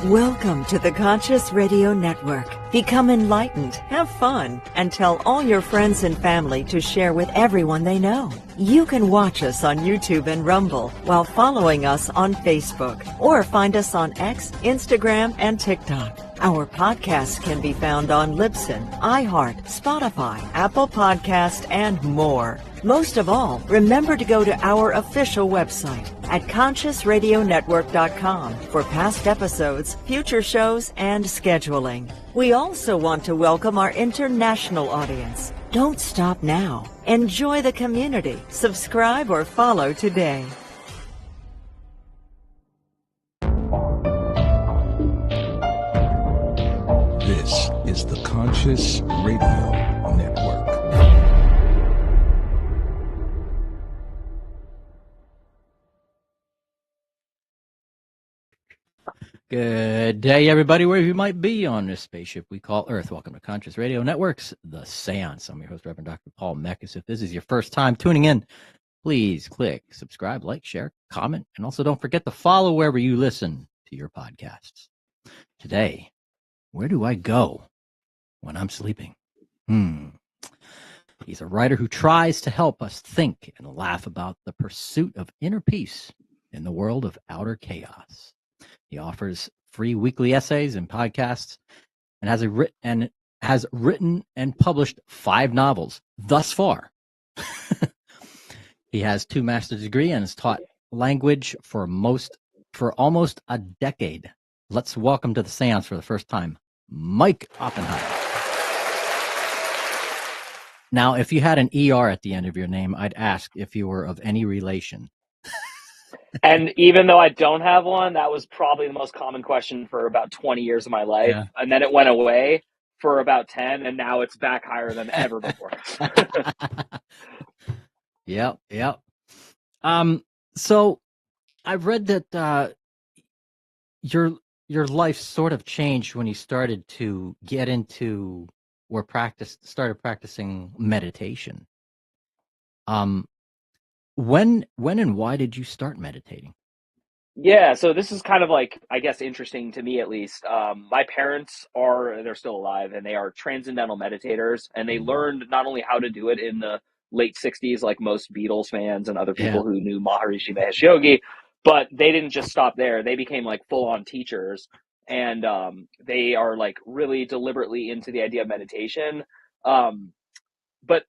Welcome to the Conscious Radio Network. Become enlightened, have fun, and tell all your friends and family to share with everyone they know. You can watch us on YouTube and Rumble while following us on Facebook, or find us on X, Instagram, and TikTok. Our podcast can be found on Libsyn, iHeart, Spotify, Apple Podcast, and more. Most of all, remember to go to our official website at consciousradionetwork.com for past episodes, future shows, and scheduling. We also want to welcome our international audience. Don't stop now. Enjoy the community. Subscribe or follow today. This is the Conscious Radio Network. Good day, everybody, wherever you might be on this spaceship we call Earth. Welcome to Conscious Radio Network's The Seance. I'm your host, Reverend Dr. Paul Meckes. If this is your first time tuning in, please click subscribe, like, share, comment, and also don't forget to follow wherever you listen to your podcasts. Today, where do I go when I'm sleeping? He's a writer who tries to help us think and laugh about the pursuit of inner peace in the world of outer chaos. He offers free weekly essays and podcasts, and has written and published 5 novels thus far. He has 2 master's degrees and has taught language for almost a decade. Let's welcome to the seance for the first time, Mike Oppenheim. Now, if you had an ER at the end of your name, I'd ask if you were of any relation. And even though I don't have one, that was probably the most common question for about 20 years of my life. Yeah. And then it went away for about 10, and now it's back higher than ever before. Yep. So I've read that your life sort of changed when you started to get into or started practicing meditation. When and why did you start meditating? Yeah, so this is kind of like, I guess, interesting to me at least. My parents they're still alive, and they are transcendental meditators, and they learned not only how to do it in the late 60s, like most Beatles fans and other people who knew Maharishi Mahesh Yogi, but they didn't just stop there. They became like full-on teachers, and they are like really deliberately into the idea of meditation. But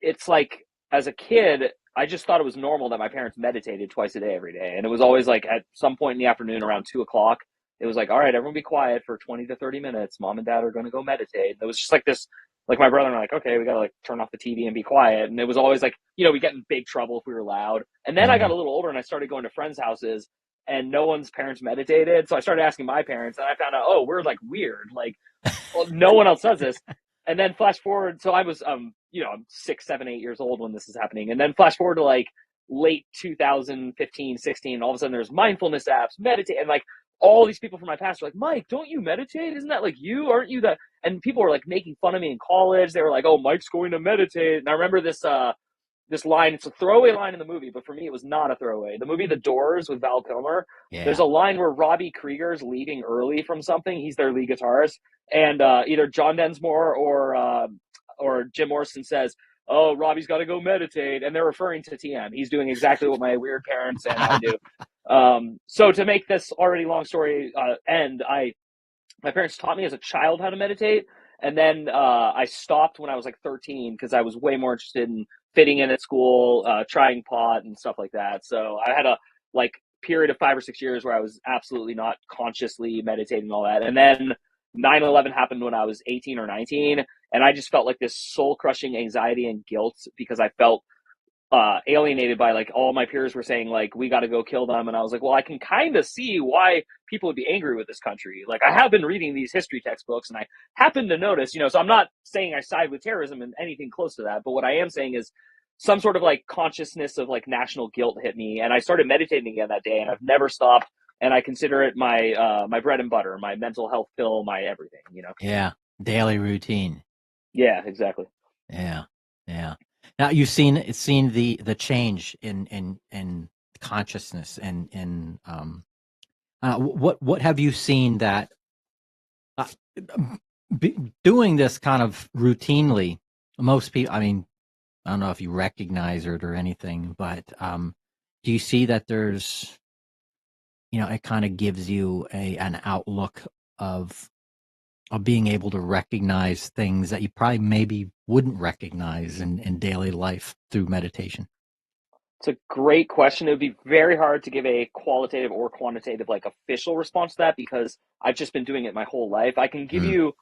it's like, as a kid, I just thought it was normal that my parents meditated twice a day, every day. And it was always like at some point in the afternoon around 2:00, it was like, all right, everyone be quiet for 20 to 30 minutes. Mom and dad are going to go meditate. It was just like this, like my brother and I were like, okay, we got to like turn off the TV and be quiet. And it was always like, we get in big trouble if we were loud. And then I got a little older and I started going to friends' houses, and no one's parents meditated. So I started asking my parents, and I found out, oh, we're like weird. Like, well, no one else does this. And then flash forward, so I was, I'm 6, 7, 8 years old when this is happening. And then flash forward to like late 2015, 16, all of a sudden there's mindfulness apps, meditate. And like all these people from my past were like, Mike, don't you meditate? Isn't that like you? Aren't you that? And people were like making fun of me in college. They were like, oh, Mike's going to meditate. And I remember this line, it's a throwaway line in the movie, but for me, it was not a throwaway. The movie The Doors with Val Kilmer, there's a line where Robbie Krieger's leaving early from something. He's their lead guitarist. And either John Densmore or Jim Morrison says, oh, Robbie's got to go meditate. And they're referring to TM. He's doing exactly what my weird parents and I do. So to make this already long story end, my parents taught me as a child how to meditate. And then I stopped when I was like 13 because I was way more interested in fitting in at school, trying pot and stuff like that. So I had a period of 5 or 6 years where I was absolutely not consciously meditating and all that. And then 9/11 happened when I was 18 or 19. And I just felt like this soul crushing anxiety and guilt because I felt alienated by like all my peers were saying like, we got to go kill them. And I was like, well, I can kind of see why people would be angry with this country. Like, I have been reading these history textbooks and I happen to notice, so I'm not saying I side with terrorism and anything close to that. But what I am saying is some sort of like consciousness of like national guilt hit me. And I started meditating again that day, and I've never stopped. And I consider it my bread and butter, my mental health pill, my everything, Yeah. Daily routine. Yeah, exactly. Yeah. Now you've seen the change in consciousness and in What have you seen that uh, doing this kind of routinely? Most people, I mean, I don't know if you recognize it or anything, but do you see that there's, it kind of gives you an outlook of being able to recognize things that you probably maybe wouldn't recognize in daily life through meditation? It's a great question. It would be very hard to give a qualitative or quantitative, like official response to that because I've just been doing it my whole life. I can give Mm. you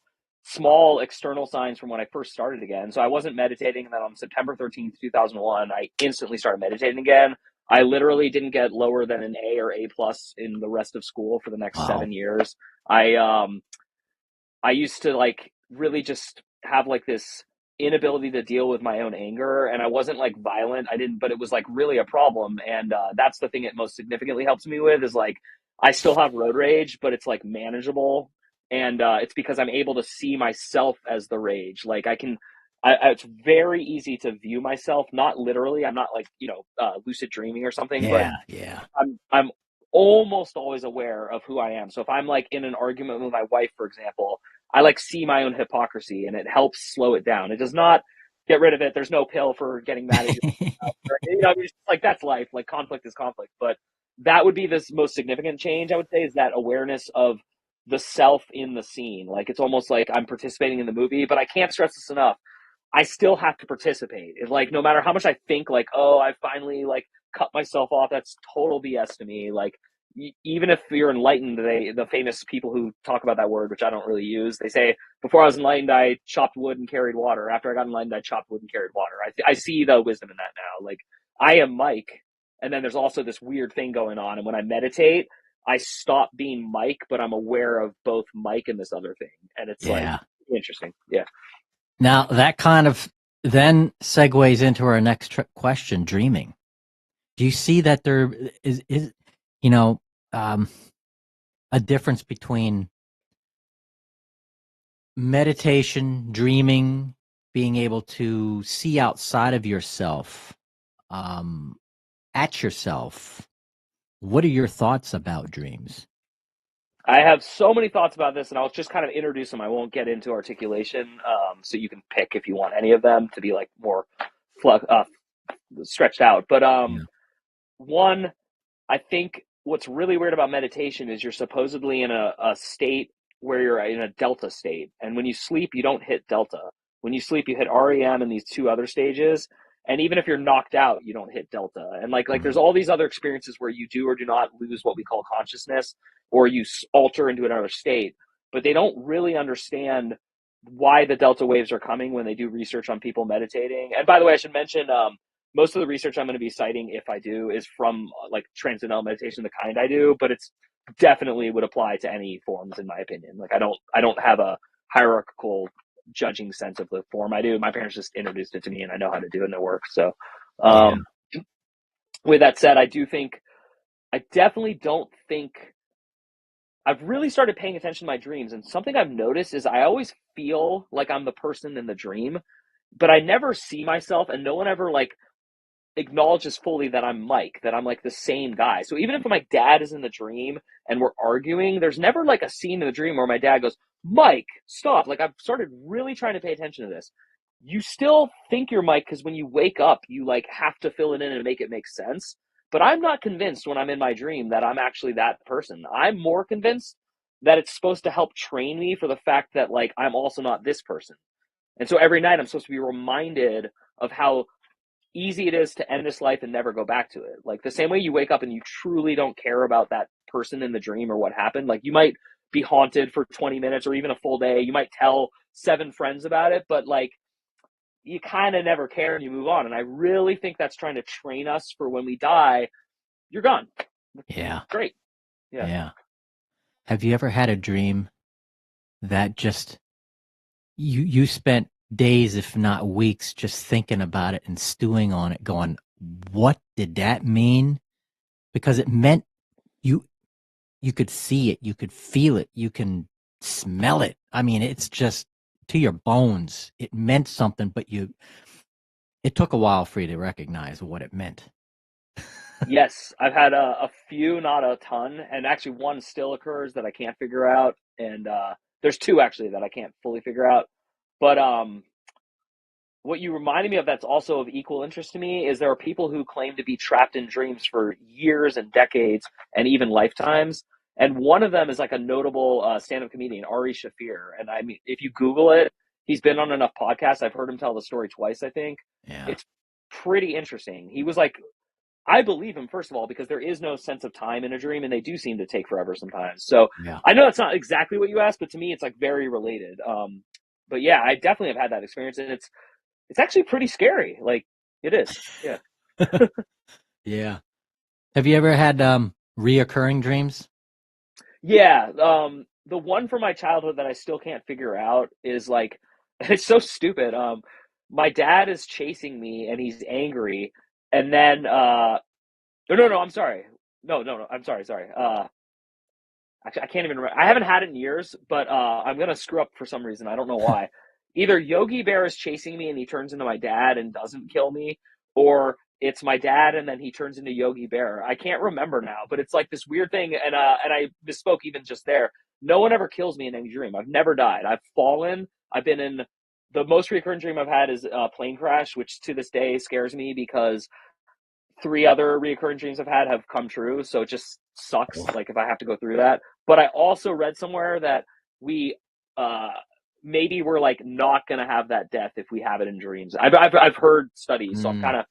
small external signs from when I first started again. So I wasn't meditating, and then on September 13th, 2001, I instantly started meditating again. I literally didn't get lower than an A or A plus in the rest of school for the next Wow. 7 years. I used to like really just have like this inability to deal with my own anger, and I wasn't like violent. I didn't, but it was like really a problem. And that's the thing it most significantly helps me with is like I still have road rage, but it's like manageable. And it's because I'm able to see myself as the rage. Like it's very easy to view myself, not literally. I'm not like, lucid dreaming or something, but Yeah, yeah. I'm almost always aware of who I am. So if I'm like in an argument with my wife, for example, I like see my own hypocrisy and it helps slow it down. It does not get rid of it. There's no pill for getting mad at I mean, it's like that's life. Like conflict is conflict. But that would be the most significant change I would say is that awareness of the self in the scene. Like it's almost like I'm participating in the movie, but I can't stress this enough. I still have to participate. It's like no matter how much I think like, oh, I finally like cut myself off, that's total BS to me. Like even if you're enlightened, the famous people who talk about that word, which I don't really use, they say before I was enlightened, I chopped wood and carried water. After I got enlightened, I chopped wood and carried water. I see the wisdom in that now. Like I am Mike, and then there's also this weird thing going on. And when I meditate, I stop being Mike, but I'm aware of both Mike and this other thing, and it's like Yeah. interesting. Yeah. Now that kind of then segues into our next question: dreaming. Do you see that there is you know um, a difference between meditation, dreaming, being able to see outside of yourself, um, at yourself? What are your thoughts about dreams? I have so many thoughts about this, and I'll just kind of introduce them. I won't get into articulation, so you can pick if you want any of them to be like more stretched out. But Yeah. one, I think what's really weird about meditation is you're supposedly in a state where you're in a delta state. And when you sleep, you don't hit delta. When you sleep, you hit REM and these two other stages. And even if you're knocked out, you don't hit delta. And like there's Mhm. all these other experiences where you do or do not lose what we call consciousness, or you alter into another state. But they don't really understand why the delta waves are coming when they do research on people meditating. And by the way, I should mention most of the research I'm going to be citing, if I do, is from like transcendental meditation, the kind I do, but it's definitely would apply to any forms, in my opinion. Like I don't have a hierarchical judging sense of the form I do. My parents just introduced it to me, and I know how to do it, and it works. So, Yeah. um, with that said, I definitely don't think I've really started paying attention to my dreams, and something I've noticed is I always feel like I'm the person in the dream, but I never see myself, and no one ever like acknowledges fully that I'm Mike, that I'm like the same guy. So even if my dad is in the dream and we're arguing, there's never like a scene in the dream where my dad goes, Mike, stop. Like I've started really trying to pay attention to this. You still think you're Mike because when you wake up, you like have to fill it in and make it make sense. But I'm not convinced when I'm in my dream that I'm actually that person. I'm more convinced that it's supposed to help train me for the fact that like I'm also not this person. And so every night I'm supposed to be reminded of how easy it is to end this life and never go back to it. Like the same way you wake up and you truly don't care about that person in the dream or what happened. Like you might be haunted for 20 minutes or even a full day. You might tell 7 friends about it, but like you kind of never care and you move on. And I really think that's trying to train us for when we die, you're gone. Yeah. Great. Yeah. Yeah. Have you ever had a dream that just you spent days, if not weeks, just thinking about it and stewing on it, going, what did that mean? Because it meant you you could see it, you could feel it, you can smell it. I mean, it's just to your bones. It meant something, but it took a while for you to recognize what it meant. Yes, I've had a few, not a ton, and actually one still occurs that I can't figure out, and there's two actually that I can't fully figure out. But what you reminded me of that's also of equal interest to me is there are people who claim to be trapped in dreams for years and decades and even lifetimes. And one of them is like a notable stand-up comedian, Ari Shafir. And I mean, if you Google it, he's been on enough podcasts. I've heard him tell the story twice, I think. Yeah. It's pretty interesting. He was like, I believe him, first of all, because there is no sense of time in a dream, and they do seem to take forever sometimes. So Yeah. I know it's not exactly what you asked, but to me, it's like very related. But yeah, I definitely have had that experience, and it's actually pretty scary. Like it is. Yeah. Yeah. Have you ever had reoccurring dreams? Yeah. The one from my childhood that I still can't figure out is like, it's so stupid. My dad is chasing me and he's angry. And then, no, I'm sorry. No, I'm sorry. Actually, I can't even remember. I haven't had it in years, but I'm gonna screw up for some reason. I don't know why. Either Yogi Bear is chasing me and he turns into my dad and doesn't kill me, or it's my dad and then he turns into Yogi Bear. I can't remember now, but it's like this weird thing. And I misspoke even just there. No one ever kills me in any dream. I've never died. I've fallen. I've been in the most recurrent dream I've had is a plane crash, which to this day scares me because three other reoccurring dreams I've had have come true. So it just sucks, like if I have to go through that. But I also read somewhere that we uh maybe we're like not gonna have that death if we have it in dreams. I've heard studies, so I'm Mm, kind of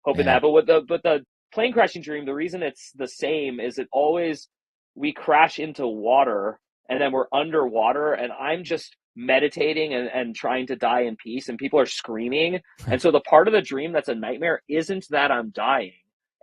hoping yeah. that. But the plane crashing dream, the reason it's the same is it always we crash into water and then we're underwater and I'm just meditating and trying to die in peace and people are screaming. And so the part of the dream that's a nightmare isn't that I'm dying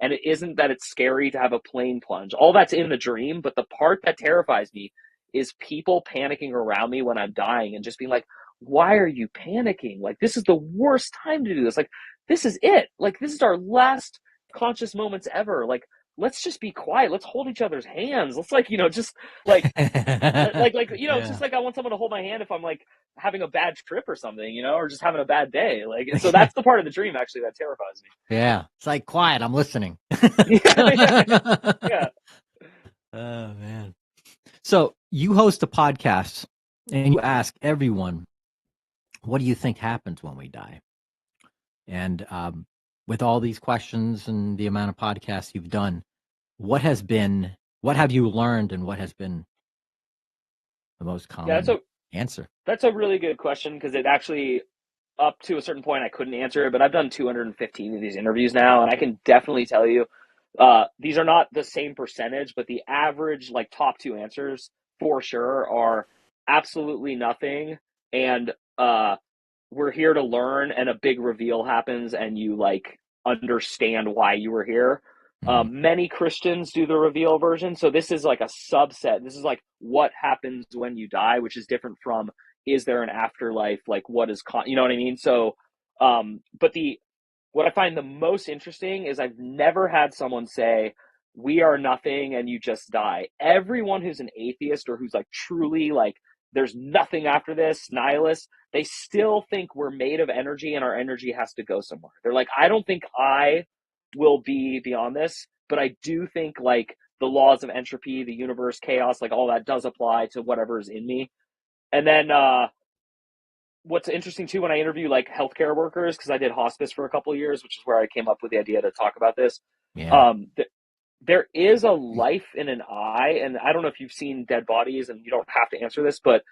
and it isn't that it's scary to have a plane plunge. All that's in the dream, but the part that terrifies me is people panicking around me when I'm dying and just being like, why are you panicking? Like, this is the worst time to do this. Like, this is it. Like, this is our last conscious moments ever. Like, let's just be quiet. Let's hold each other's hands. Let's like, just like, just Yeah. like I want someone to hold my hand if I'm like having a bad trip or something, or just having a bad day. Like, so that's the part of the dream actually that terrifies Yeah. It's like quiet. I'm listening. me. Yeah. Oh man. So you host a podcast and you ask everyone, what do you think happens when we die? And with all these questions and the amount of podcasts you've done, what have you learned and what has been the most Yeah. common answer? That's a really good question because it actually, up to a certain point, I couldn't answer it, but I've done 215 of these interviews now, and I can definitely tell you these are not the same percentage, but the average, like top two answers for sure, are absolutely nothing, and we're here to learn, and a big reveal happens, and you like understand why you were here. Mm, Many Christians do the reveal version, so this is like a subset. This is like what happens when you die, which is different from is there an afterlife? Like what is you know what I mean? So, but the what I find the most interesting is I've never had someone say we are nothing and you just die. Everyone who's an atheist or who's like truly like there's nothing after this, nihilist, they still think we're made of energy and our energy has to go somewhere. They're like, I don't think I will be beyond this, but I do think like the laws of entropy, the universe, chaos, like all that does apply to whatever is in me. And then what's interesting too when I interview like healthcare workers, because I did hospice for a couple of years, which is where I came up with the idea to talk about this. yeah. There is a life in an eye, and I don't know if you've seen dead bodies, and you don't have to answer this, but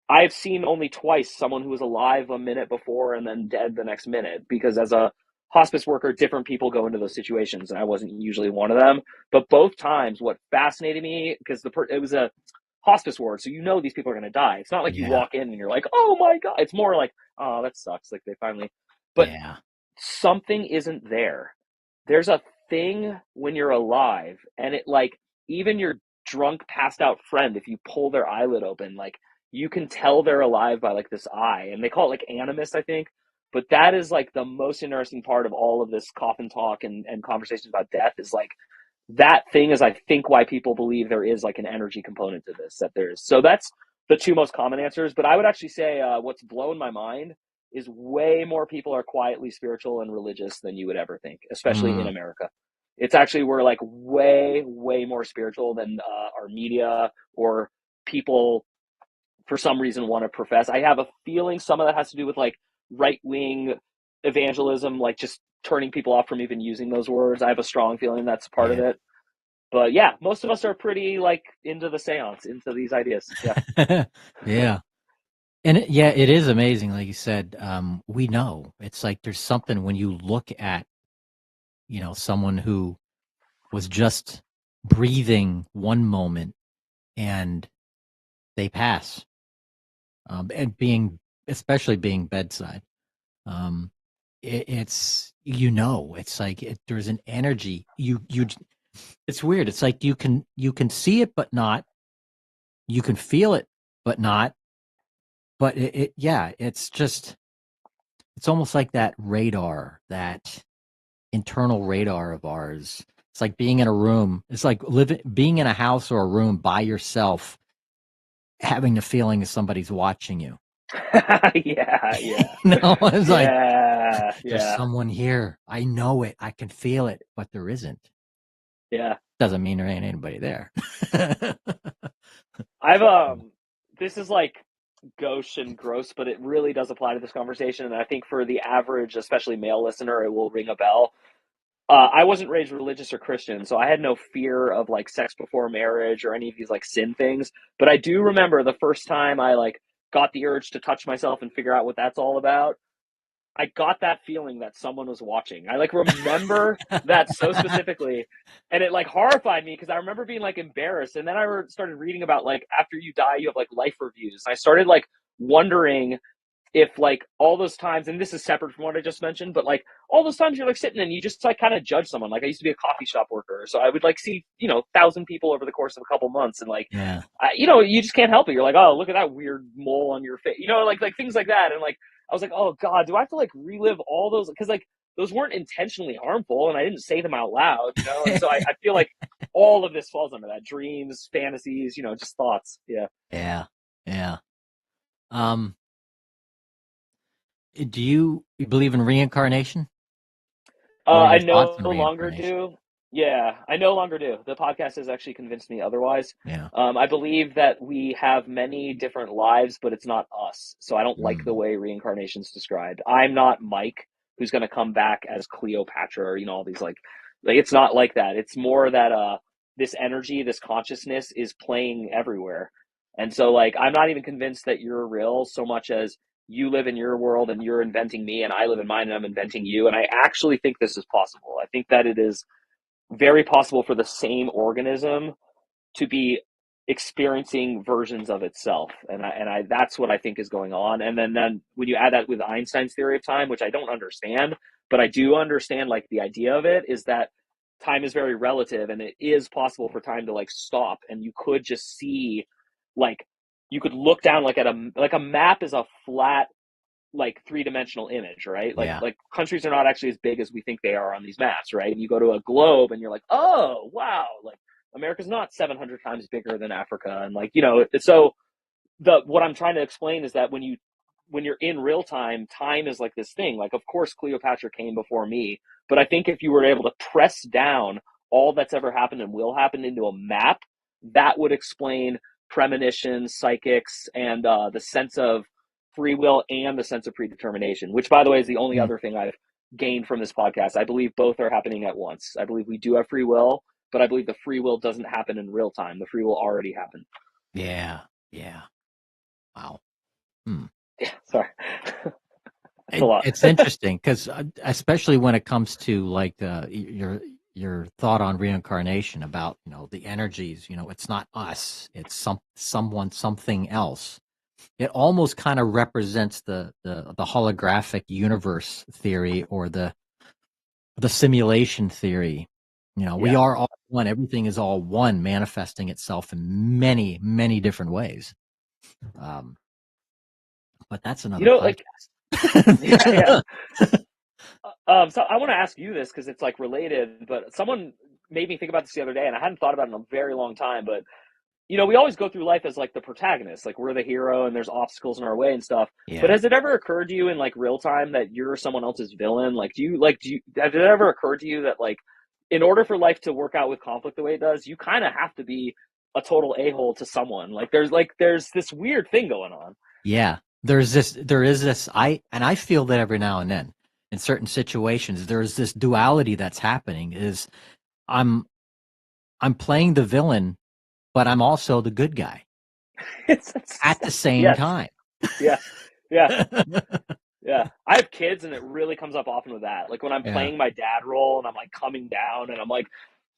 I've seen only twice someone who was alive a minute before and then dead the next minute, because as a hospice worker, different people go into those situations, and I wasn't usually one of them. But both times, what fascinated me, because it was a hospice ward, so these people are going to die. It's not like you Yeah. walk in and you're like, oh my God. It's more like, oh, that sucks. Like they finally, but Yeah. something isn't there. There's a thing when you're alive, and it like, even your drunk, passed out friend, if you pull their eyelid open, like you can tell they're alive by like this eye, and they call it like animus, I think. But that is like the most interesting part of all of this coffin talk and conversations about death is like that thing is I think why people believe there is like an energy component to this, that there's. So that's the two most common answers. But I would actually say what's blown my mind is way more people are quietly spiritual and religious than you would ever think, especially in Mm, America. It's actually, we're like way, way more spiritual than our media or people for some reason want to profess. I have a feeling some of that has to do with like right wing evangelism, like just turning people off from even using those words. I have a strong feeling that's part of Yeah. it. But yeah, most of us are pretty like into the seance, into these ideas. Yeah. Yeah. And it is amazing. Like you said, we know it's like there's something when you look at, someone who was just breathing one moment and they pass, and especially being bedside. Um, it's it's like there's an energy. It's weird. It's like you can see it, but not. You can feel it, but not. But it's almost like that radar, that internal radar of ours. It's like being in a room. It's like being in a house or a room by yourself, having the feeling that somebody's watching you. Yeah, yeah, It's like yeah, there's yeah, someone here. I know it. I can feel it, but there isn't. yeah. Doesn't mean there ain't anybody there. I've this is like gauche and gross, but it really does apply to this conversation. And I think for the average, especially male listener, it will ring a bell. I wasn't raised religious or Christian, so I had no fear of like sex before marriage or any of these like sin things. But I do remember the first time I like got the urge to touch myself and figure out what that's all about. I got that feeling that someone was watching. I like remember that so specifically, and it like horrified me because I remember being like embarrassed. And then I started reading about like after you die, you have like life reviews. I started like wondering if like all those times, and this is separate from what I just mentioned, but like all those times you're like sitting and you just like kind of judge someone. Like I used to be a coffee shop worker, so I would like see 1,000 people over the course of a couple months, and like Yeah. you just can't help it. You're like, oh, look at that weird mole on your face, like things like that. And like I was like, oh god, do I have to like relive all those? Because like those weren't intentionally harmful, and I didn't say them out loud. And so I feel like all of this falls under that: dreams, fantasies, just thoughts. Yeah. Yeah. Yeah. Um, do you believe in reincarnation? What are I your thoughts no on longer reincarnation? do. Yeah, I no longer do. The podcast has actually convinced me otherwise. Yeah. I believe that we have many different lives, but it's not us. So I don't like the Mm. way reincarnation is described. I'm not Mike, who's going to come back as Cleopatra, or all these like it's not like that. It's more that this energy, this consciousness is playing everywhere. And so like I'm not even convinced that you're real so much as you live in your world and you're inventing me, and I live in mine and I'm inventing you. And I actually think this is possible. I think that it is very possible for the same organism to be experiencing versions of itself. And I that's what I think is going on. And then when you add that with Einstein's theory of time, which I don't understand, but I do understand like the idea of it is that time is very relative, and it is possible for time to like stop, and you could just see like you could look down like at a map is a flat like three-dimensional image, right? like Yeah. like countries are not actually as big as we think they are on these maps, right? And you go to a globe and you're like, oh wow, like America's not 700 times bigger than Africa. And like so the what I'm trying to explain is that when you're in real time, time is like this thing. Like of course Cleopatra came before me, but I think if you were able to press down all that's ever happened and will happen into a map, that would explain premonition, psychics, and the sense of free will and the sense of predetermination, which by the way is the only Mm. other thing I've gained from this podcast. I believe both are happening at once. I believe we do have free will, but I believe the free will doesn't happen in real time. The free will already happened. Yeah. Yeah. Wow. Hmm. Yeah, sorry. It's a lot. It's interesting because, especially when it comes to like your thought on reincarnation about the energies. It's not us. It's someone, something else. It almost kind of represents the holographic universe theory, or the simulation theory. We Yeah. are all one. Everything is all one, manifesting itself in many, many different ways. Um, but that's another Like, yeah, yeah. podcast. So I want to ask you this because it's like related, but someone made me think about this the other day, and I hadn't thought about it in a very long time. But we always go through life as like the protagonist, like we're the hero, and there's obstacles in our way and stuff. But Yeah. has it ever occurred to you in like real time that you're someone else's villain? Like, do you have it ever occurred to you that like in order for life to work out with conflict the way it does, you kind of have to be a total a-hole to someone. Like there's this weird thing going on. Yeah. There is this, I feel that every now and then in certain situations, there's this duality that's happening is I'm playing the villain, but I'm also the good guy it's at the same yes. time. Yeah. Yeah. Yeah. I have kids and it really comes up often with that. Like when I'm playing my dad role and I'm like coming down and I'm like,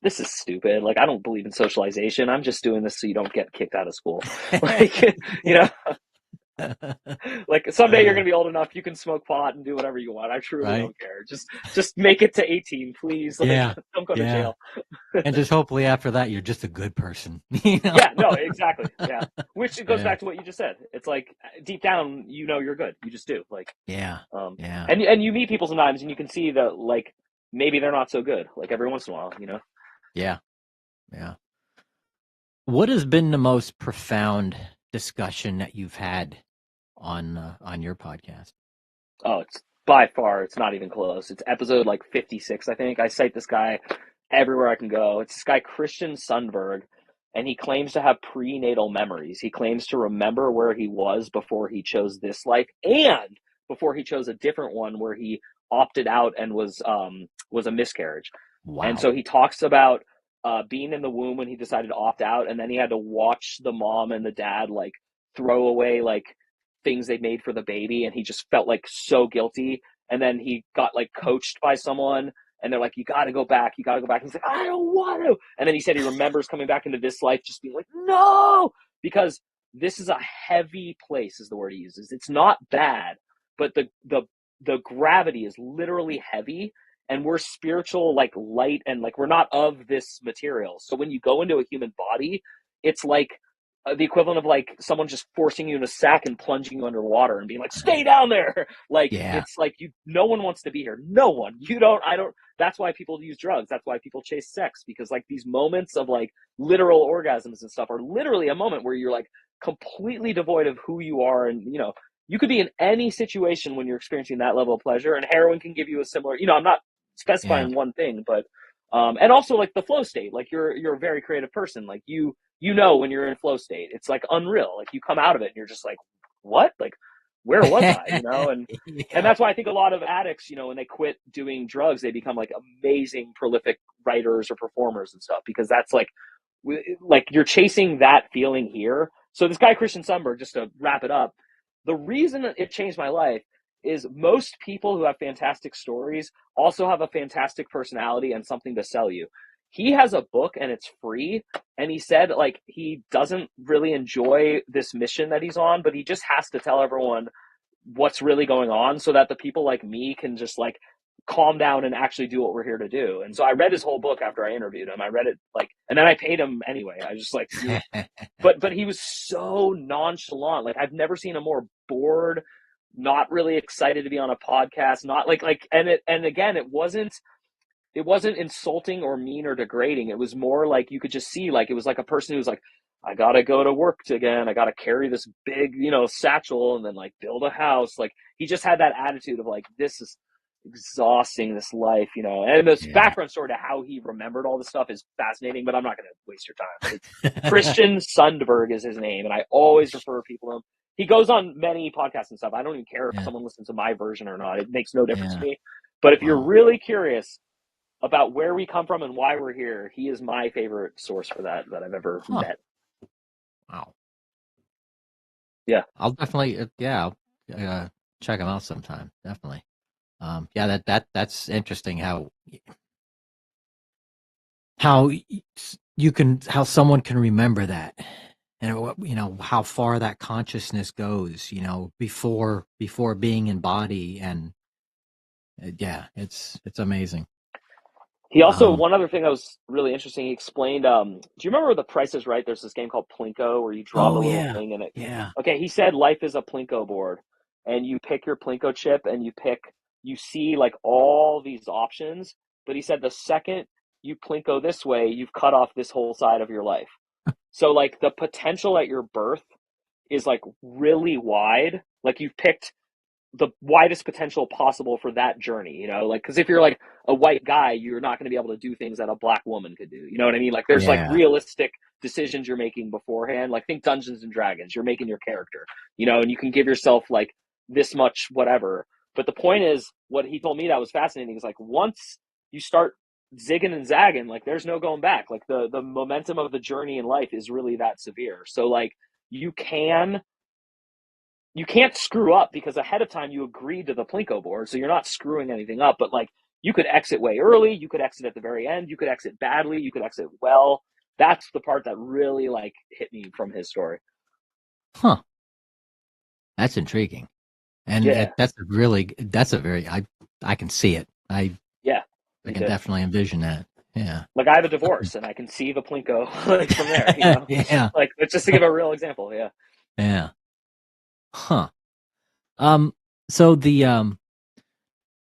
this is stupid. Like, I don't believe in socialization. I'm just doing this so you don't get kicked out of school. Like, you know, like someday you're going to be old enough. You can smoke pot and do whatever you want. I truly Right? don't care. Just make it to 18, please. Like, Yeah. don't go to Yeah. jail. And just hopefully after that, you're just a good person. You know? Yeah, no, exactly. Yeah. Which goes Yeah. back to what you just said. It's like deep down, you know, you're good. You just do. Like, Yeah. Yeah. and you meet people sometimes and you can see that like maybe they're not so good. Like every once in a while, you know? Yeah. Yeah. What has been the most profound discussion that you've had on your podcast? Oh, it's by far, it's not even close. It's episode like 56, I think. I cite this guy everywhere I can go. It's this guy, Christian Sundberg, and he claims to have prenatal memories. He claims to remember where he was before he chose this life and before he chose a different one where he opted out and was a miscarriage. Wow. And so he talks about being in the womb when he decided to opt out, and then he had to watch the mom and the dad like throw away like things they made for the baby, and he just felt like so guilty. And then he got like coached by someone, and they're like, "You got to go back. You got to go back." And he's like, "I don't want to." And then he said he remembers coming back into this life, just being like, "No," because this is a heavy place, is the word he uses. It's not bad, but the gravity is literally heavy, and we're spiritual, like light, and like we're not of this material. So when you go into a human body, it's like the equivalent of like someone just forcing you in a sack and plunging you underwater and being like, "Stay down there." Like, Yeah. it's like no one wants to be here. No one. You don't, I don't. That's why people use drugs. That's why people chase sex, because like these moments of like literal orgasms and stuff are literally a moment where you're like completely devoid of who you are. And, you know, you could be in any situation when you're experiencing that level of pleasure, and heroin can give you a similar, you know, I'm not specifying one thing, but, and also like the flow state, like you're a very creative person. Like you know, when you're in flow state, it's like unreal. Like you come out of it and you're just like, what? Like, where was I? You know? And and that's why I think a lot of addicts, you know, when they quit doing drugs, they become like amazing, prolific writers or performers and stuff, because that's like you're chasing that feeling here. So this guy, Christian Sundberg, just to wrap it up, the reason it changed my life is most people who have fantastic stories also have a fantastic personality and something to sell you. He has a book and it's free, and he said like he doesn't really enjoy this mission that he's on, but he just has to tell everyone what's really going on so that the people like me can just like calm down and actually do what we're here to do. And so I read his whole book after I interviewed him. I read it like, and then I paid him anyway. I was just like, but he was so nonchalant. Like I've never seen him more bored, not really excited to be on a podcast, not like, and again, it wasn't insulting or mean or degrading. It was more like you could just see, like, it was like a person who was like, I gotta go to work again. I gotta carry this big, you know, satchel and then like build a house. Like he just had that attitude of like, this is exhausting, this life, you know. And this background story to how he remembered all this stuff is fascinating, but I'm not going to waste your time. It's Christian Sundberg is his name, and I always refer people to him. He goes on many podcasts and stuff. I don't even care if someone listens to my version or not. It makes no difference to me. But if you're really curious about where we come from and why we're here, he is my favorite source for that I've ever met. Wow. Yeah. I'll definitely, I'll check him out sometime. Definitely. That's interesting how someone can remember that, and you know how far that consciousness goes, you know, before being in body, and it's amazing. He also, one other thing that was really interesting, he explained, do you remember The Price is Right? There's this game called Plinko where you draw the little thing in it. Yeah. Okay, he said life is a Plinko board, and you pick your Plinko chip and you see like all these options, but he said the second you Plinko this way, you've cut off this whole side of your life. So like the potential at your birth is like really wide. Like you've picked the widest potential possible for that journey, you know, like, because if you're like a white guy, you're not going to be able to do things that a black woman could do, you know what I mean? Like there's like Yeah. realistic decisions you're making beforehand, like think Dungeons and Dragons, you're making your character, you know, and you can give yourself like this much whatever. But the point is, what he told me that was fascinating is like once you start zigging and zagging, like there's no going back. Like the momentum of the journey in life is really that severe. So like you can you can't screw up because ahead of time you agreed to the Plinko board, so you're not screwing anything up. But like you could exit way early, you could exit at the very end, you could exit badly, you could exit well. That's the part that really like hit me from his story. Huh. That's intriguing. And Yeah, that's a very, I can see it. I yeah, me can too. definitely envision that. Yeah. Like I have a divorce and I can see the Plinko like from there, you know. Yeah. Like it's just to give a real example. Yeah. Yeah. Huh. Um, so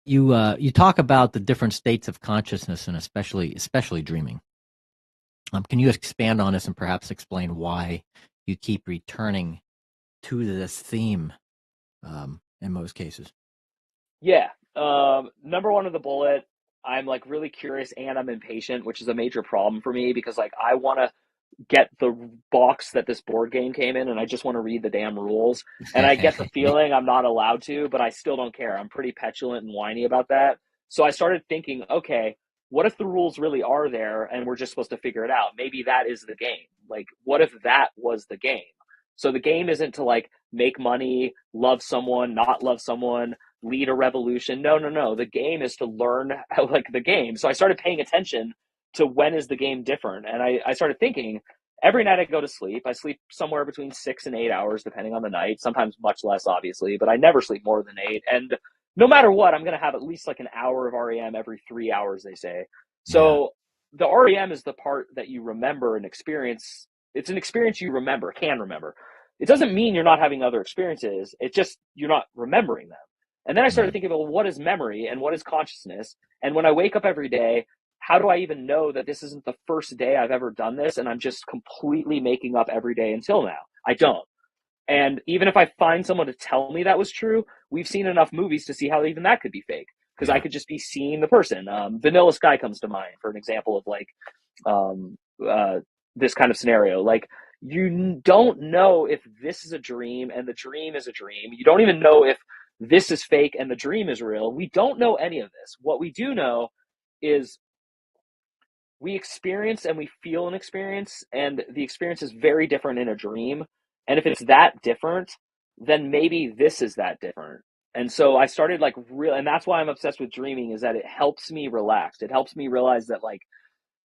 you talk about the different states of consciousness and especially dreaming. Can you expand on this and perhaps explain why you keep returning to this theme in most cases? Yeah. Number one of the bullet, I'm like really curious and I'm impatient, which is a major problem for me because like I want to get the box that this board game came in and I just want to read the damn rules. And I get the feeling I'm not allowed to, but I still don't care. I'm pretty petulant and whiny about that. So I started thinking, okay, what if the rules really are there and we're just supposed to figure it out? Maybe that is the game. Like, what if that was the game? So the game isn't to like make money, love someone, not love someone, lead a revolution. No, no, no. The game is to learn how like the game. So I started paying attention to when is the game different. And I started thinking every night I go to sleep, I sleep somewhere between 6 and 8 hours, depending on the night, sometimes much less, obviously, but I never sleep more than 8. And no matter what, I'm going to have at least like an hour of REM every 3 hours, they say. Yeah. So the REM is the part that you remember and experience. It's an experience you remember, can remember. It doesn't mean you're not having other experiences. It's just you're not remembering them. And then I started Right. thinking, well, what is memory and what is consciousness? And when I wake up every day, how do I even know that this isn't the first day I've ever done this and I'm just completely making up every day until now? I don't. And even if I find someone to tell me that was true, we've seen enough movies to see how even that could be fake because I Yeah. could just be seeing the person. Vanilla Sky comes to mind for an example of like um, uh, this kind of scenario. Like you don't know if this is a dream and the dream is a dream. You don't even know if this is fake and the dream is real. We don't know any of this. What we do know is we experience and we feel an experience, and the experience is very different in a dream. And if it's that different, then maybe this is that different. And so I started like real, and that's why I'm obsessed with dreaming is that it helps me relax. It helps me realize that like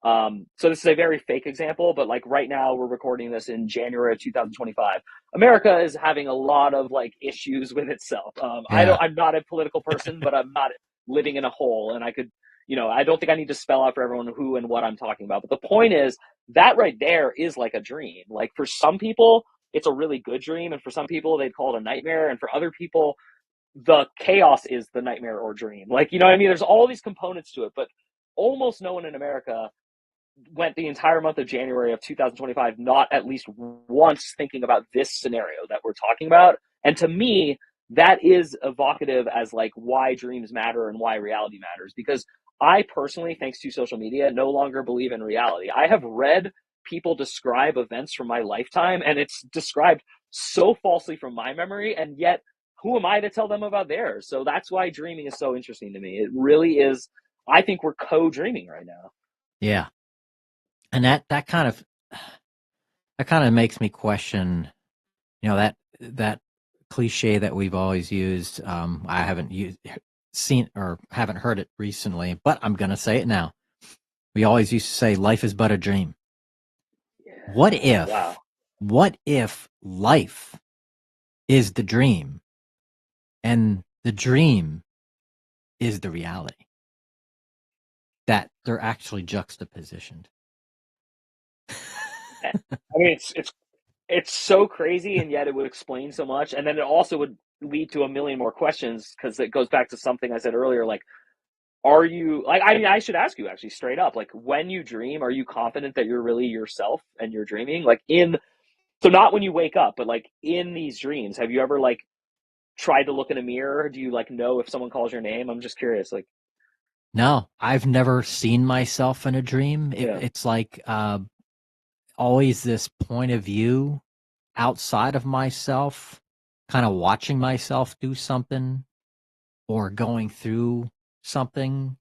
so this is a very fake example, but like right now we're recording this in January of 2025. America is having a lot of like issues with itself. Yeah. I'm not a political person, but I'm not living in a hole, and I could, you know, I don't think I need to spell out for everyone who and what I'm talking about. But the point is that right there is like a dream. Like for some people, it's a really good dream, and for some people they'd call it a nightmare, and for other people, the chaos is the nightmare or dream. Like, you know what I mean? There's all these components to it, but almost no one in America went the entire month of January of 2025 not at least once thinking about this scenario that we're talking about. And to me, that is evocative as like why dreams matter and why reality matters. Because I personally, thanks to social media, no longer believe in reality. I have read people describe events from my lifetime, and it's described so falsely from my memory, and yet who am I to tell them about theirs? So that's why dreaming is so interesting to me. It really is. I think we're co-dreaming right now. Yeah. And that kind of makes me question, that cliche that we've always used. I haven't seen or haven't heard it recently, but I'm going to say it now. We always used to say life is but a dream. What Wow. if life is the dream and the dream is the reality? That they're actually juxtapositioned. I mean, it's so crazy, and yet it would explain so much, and then it also would lead to a million more questions because it goes back to something I said earlier. Like, are you like? I mean, I should ask you actually straight up. Like, when you dream, are you confident that you're really yourself and you're dreaming? Like in so not when you wake up, but like in these dreams, have you ever like tried to look in a mirror? Do you like know if someone calls your name? I'm just curious. Like, No, I've never seen myself in a dream. yeah, It's like always this point of view outside of myself, kind of watching myself do something or going through something.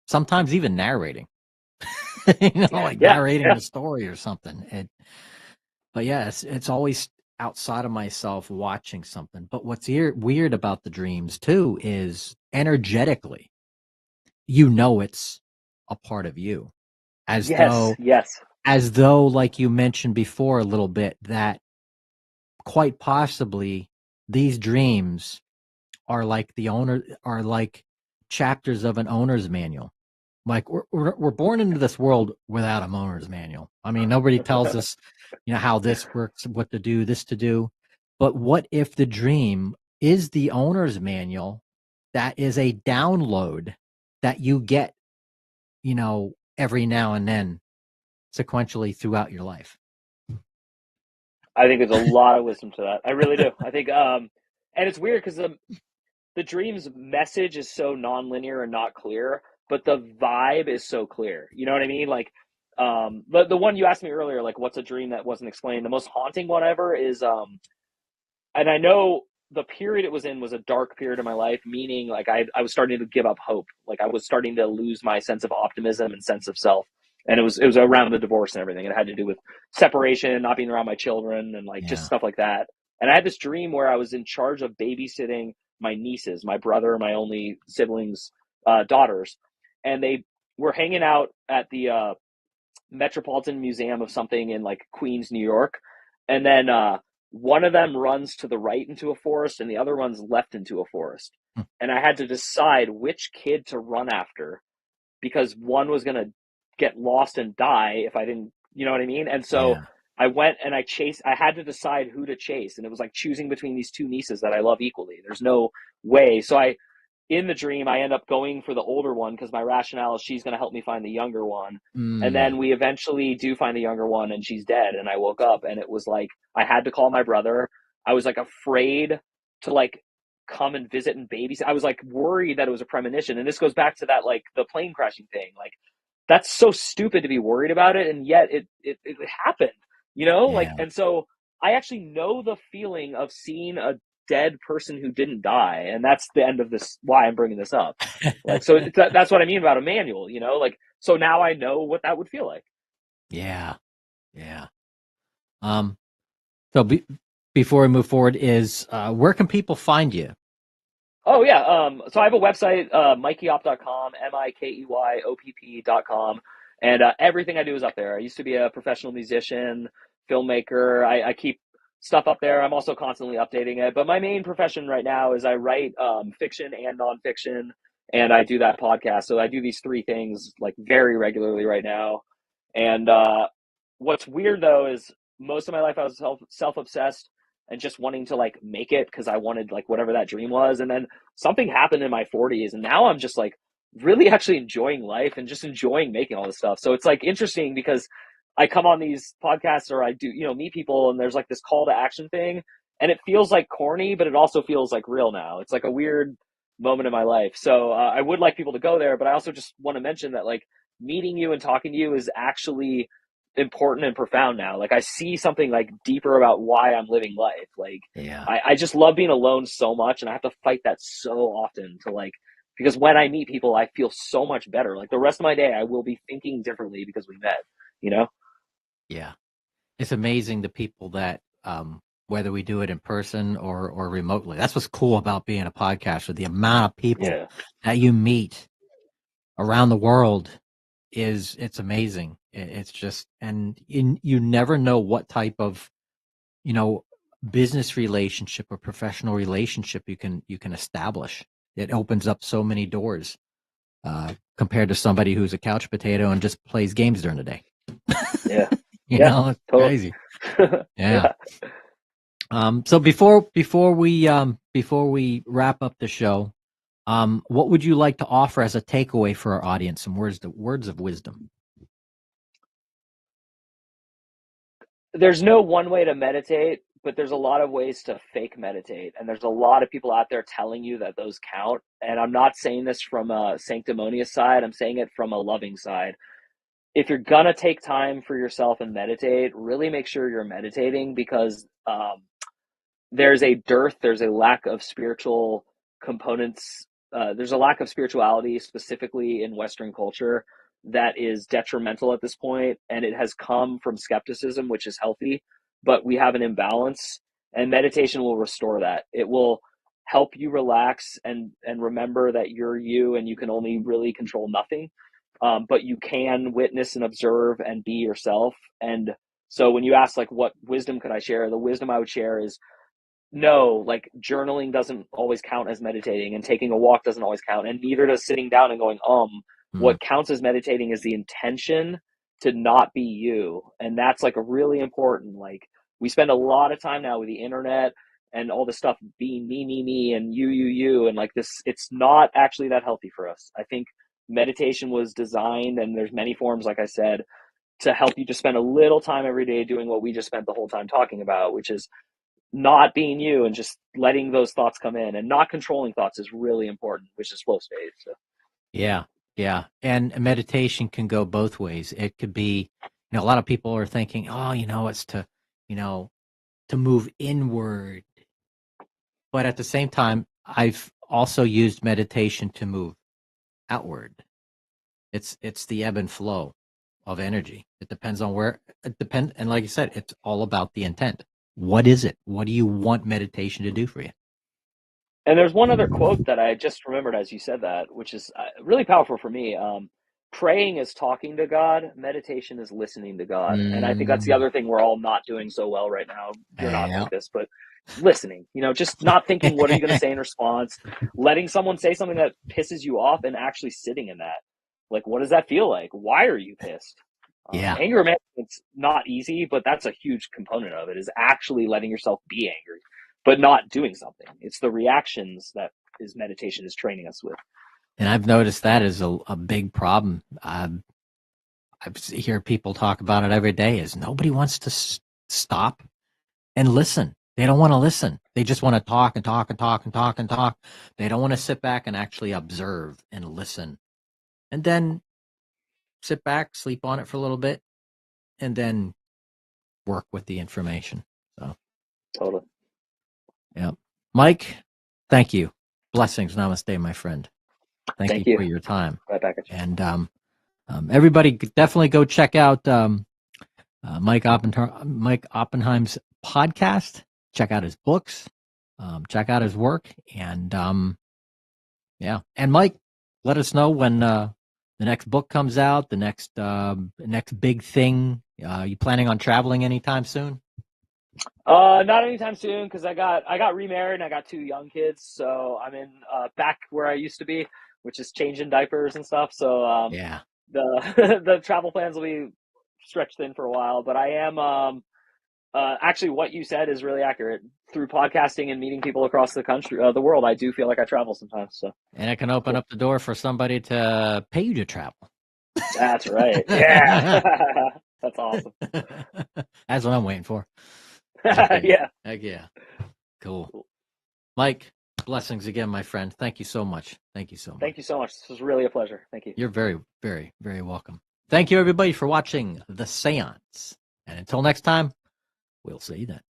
Sometimes even narrating, like yeah, narrating yeah, a story or something. But yeah, it's always outside of myself watching something. But what's weird about the dreams too is energetically, it's a part of you, as yes, though yes, like you mentioned before a little bit, that quite possibly these dreams are like chapters of an owner's manual. Like we're born into this world without a owner's manual. I mean, nobody tells us, how this works, what to do, this to do. But what if the dream is the owner's manual that is a download that you get, every now and then sequentially throughout your life? I think there's a lot of wisdom to that. I really do. I think, and it's weird because the dream's message is so nonlinear and not clear, but the vibe is so clear. You know what I mean? Like, the one you asked me earlier, like, what's a dream that wasn't explained? The most haunting one ever is, and I know the period it was in was a dark period of my life, meaning like I was starting to give up hope. Like I was starting to lose my sense of optimism and sense of self. And it was around the divorce and everything. It had to do with separation, not being around my children, and like just Yeah. stuff like that. And I had this dream where I was in charge of babysitting my nieces, my brother, my only siblings, daughters, and they were hanging out at the Metropolitan Museum of something in like Queens, New York. And then one of them runs to the right into a forest and the other runs left into a forest. Hmm. And I had to decide which kid to run after because one was going to get lost and die if I didn't, you know what I mean? And so Yeah. I went and I had to decide who to chase. And it was like choosing between these two nieces that I love equally. There's no way. So in the dream, I end up going for the older one because my rationale is she's going to help me find the younger one. And then Mm, we eventually do find the younger one and she's dead. And I woke up and it was like, I had to call my brother. I was like afraid to like come and visit and babysit. I was like worried that it was a premonition. And this goes back to that, like the plane crashing thing. Like that's so stupid to be worried about it. And yet it happened, like, yeah. and so I actually know the feeling of seeing a dead person who didn't die, and that's the end of this. Why I'm bringing this up, like, so that's what I mean about a manual, like, so now I know what that would feel like. Yeah. Yeah. Um, so before we move forward, where can people find you? Oh yeah, so I have a website, mikeyop.com, mikeyOPP.com, and everything I do is up there. I used to be a professional musician, filmmaker. I keep stuff up there. I'm also constantly updating it, but my main profession right now is I write fiction and nonfiction, and I do that podcast. So I do these three things like very regularly right now. And what's weird though is most of my life I was self obsessed and just wanting to like make it because I wanted like whatever that dream was. And then something happened in my 40s, and now I'm just like really actually enjoying life and just enjoying making all this stuff. So it's like interesting because I come on these podcasts or I do, meet people, and there's like this call to action thing, and it feels like corny, but it also feels like real now. It's like a weird moment in my life. So I would like people to go there, but I also just want to mention that like meeting you and talking to you is actually important and profound now. Like I see something like deeper about why I'm living life. Like Yeah. I just love being alone so much, and I have to fight that so often to like, because when I meet people, I feel so much better. Like the rest of my day, I will be thinking differently because we met, you know? Yeah. It's amazing the people that, whether we do it in person or remotely, that's what's cool about being a podcaster. The amount of people Yeah. that you meet around the world it's amazing. It's just, and you never know what type of, you know, business relationship or professional relationship you can establish. It opens up so many doors, compared to somebody who's a couch potato and just plays games during the day. Yeah. You Yeah. know, it's Totally. crazy. Yeah. Yeah. So before we wrap up the show, what would you like to offer as a takeaway for our audience? Some words of wisdom. There's no one way to meditate, but there's a lot of ways to fake meditate, and there's a lot of people out there telling you that those count. And I'm not saying this from a sanctimonious side, I'm saying it from a loving side. If you're gonna take time for yourself and meditate, really make sure you're meditating, because there's a lack of spiritual components. There's a lack of spirituality, specifically in Western culture, that is detrimental at this point, and it has come from skepticism, which is healthy, but we have an imbalance, and meditation will restore that. It will help you relax and remember that you're you, and you can only really control nothing, but you can witness and observe and be yourself. And so when you ask, like, what wisdom could I share, the wisdom I would share is, no, like, journaling doesn't always count as meditating, and taking a walk doesn't always count, and neither does sitting down and going. What counts as meditating is the intention to not be you, and that's like a really important. Like, we spend a lot of time now with the internet and all this stuff being me, and you, and like this. It's not actually that healthy for us. I think meditation was designed, and there's many forms, like I said, to help you just spend a little time every day doing what we just spent the whole time talking about, which is not being you and just letting those thoughts come in, and not controlling thoughts is really important, which is flow state. So Yeah. And meditation can go both ways. It could be, a lot of people are thinking, it's to, to move inward. But at the same time, I've also used meditation to move outward. It's the ebb and flow of energy. It depends on where it depends. And like you said, it's all about the intent. What is it? What do you want meditation to do for you? And there's one other quote that I just remembered as you said that, which is really powerful for me. Praying is talking to God. Meditation is listening to God. And I think that's the other thing we're all not doing so well right now. You're not like this, but listening, just not thinking, what are you going to say in response? Letting someone say something that pisses you off and actually sitting in that. Like, what does that feel like? Why are you pissed? Anger management's not easy, but that's a huge component of it, is actually letting yourself be angry, but not doing something. It's the reactions that meditation is training us with. And I've noticed that is a big problem. I hear people talk about it every day, is nobody wants to stop and listen. They don't want to listen. They just want to talk and talk and talk and talk and talk. They don't want to sit back and actually observe and listen. And then sit back, sleep on it for a little bit, and then work with the information. So totally. Yeah. Mike, thank you. Blessings. Namaste, my friend. Thank you for your time. Right back at you. And everybody definitely go check out Mike Oppenheim's podcast. Check out his books. Check out his work. And And Mike, let us know when the next book comes out, the next big thing. You planning on traveling anytime soon? Not anytime soon, because I got remarried and I got 2 young kids, so I'm in back where I used to be, which is changing diapers and stuff. So the travel plans will be stretched thin for a while, but I am actually, what you said is really accurate. Through podcasting and meeting people across the country, the world, I do feel like I travel sometimes. So, and it can open up the door for somebody to pay you to travel. That's right. Yeah, that's awesome. That's what I'm waiting for. Yeah. Heck yeah. Cool. Mike, blessings again, my friend. Thank you so much. Thank you so much. Thank you so much. This was really a pleasure. Thank you. You're very, very, very welcome. Thank you, everybody, for watching The Seance. And until next time, we'll see you then.